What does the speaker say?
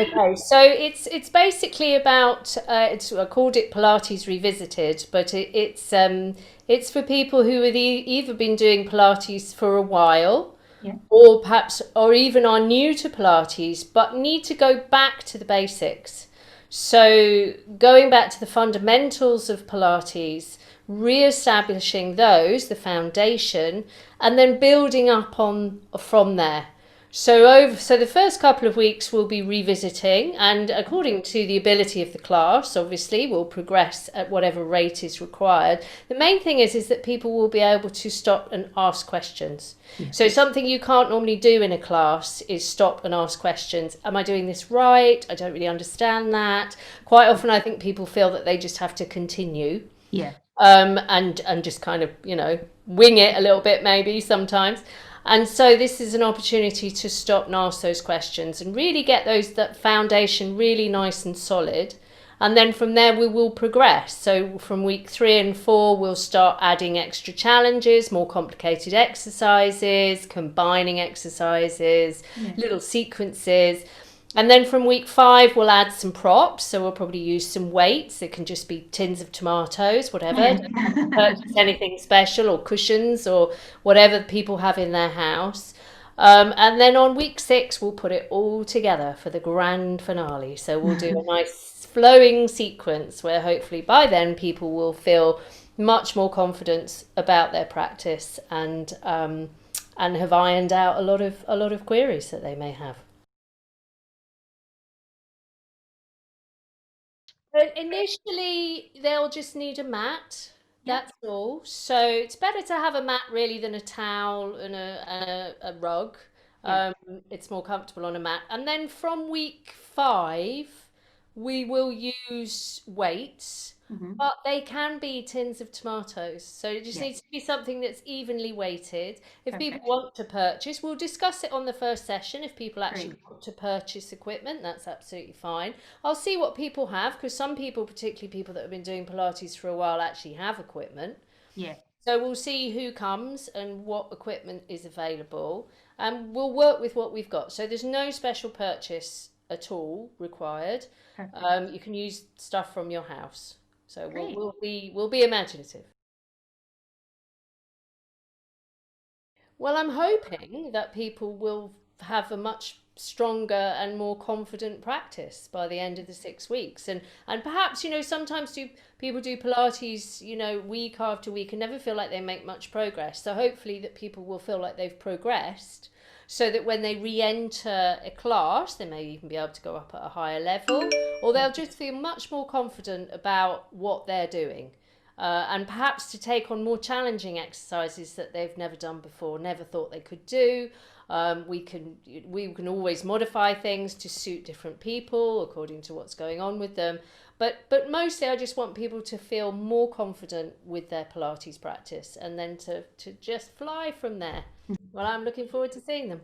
Okay, so it's basically about I called it Pilates Revisited, but it's for people who have either been doing Pilates for a while, Yeah. or perhaps or even are new to Pilates but need to go back to the basics. So going back to the fundamentals of Pilates, re-establishing those, the foundation, and then building up on from there. So the first couple of weeks we'll be revisiting, and according to the ability of the class, obviously we'll progress at whatever rate is required. The main thing is that people will be able to stop and ask questions. Yeah. So something you can't normally do in a class is stop and ask questions. Am I doing this right? I don't really understand that. Quite often I think people feel that they just have to continue, Yeah. and just kind of, wing it a little bit maybe sometimes. And so this is an opportunity to stop and ask those questions and really get that foundation really nice and solid. And then from there we will progress. So from week 3 and 4, we'll start adding extra challenges, more complicated exercises, combining exercises, Yeah. little sequences. And then from week 5, we'll add some props. So we'll probably use some weights. It can just be tins of tomatoes, whatever. Yeah. Don't have to purchase anything special, or cushions or whatever people have in their house. And then on week 6, we'll put it all together for the grand finale. So we'll do a nice flowing sequence where hopefully by then people will feel much more confidence about their practice, and have ironed out a lot of queries that they may have. But initially, they'll just need a mat. Yeah. That's all. So it's better to have a mat really than a towel and a rug. Yeah. Um, it's more comfortable on a mat. And then from week 5, we will use weights, Hmm. but they can be tins of tomatoes. So it just Yeah. needs to be something that's evenly weighted. If people Perfect. want to purchase, we'll discuss it on the first session. If people actually Great. want to purchase equipment, that's absolutely fine. I'll see what people have, because some people, particularly people that have been doing Pilates for a while, actually have equipment. Yeah. So we'll see who comes and what equipment is available, and we'll work with what we've got. So there's no special purchase at all required. Perfect. You can use stuff from your house. So we'll Great. we'll be we'll be imaginative. Well, I'm hoping that people will have a much stronger and more confident practice by the end of the 6 weeks. And perhaps, sometimes people do Pilates, week after week and never feel like they make much progress. So hopefully that people will feel like they've progressed, so that when they re-enter a class, they may even be able to go up at a higher level, or they'll just feel much more confident about what they're doing, and perhaps to take on more challenging exercises that they've never done before, never thought they could do. We can always modify things to suit different people according to what's going on with them. But mostly, I just want people to feel more confident with their Pilates practice, and then to just fly from there. Well, I'm looking forward to seeing them.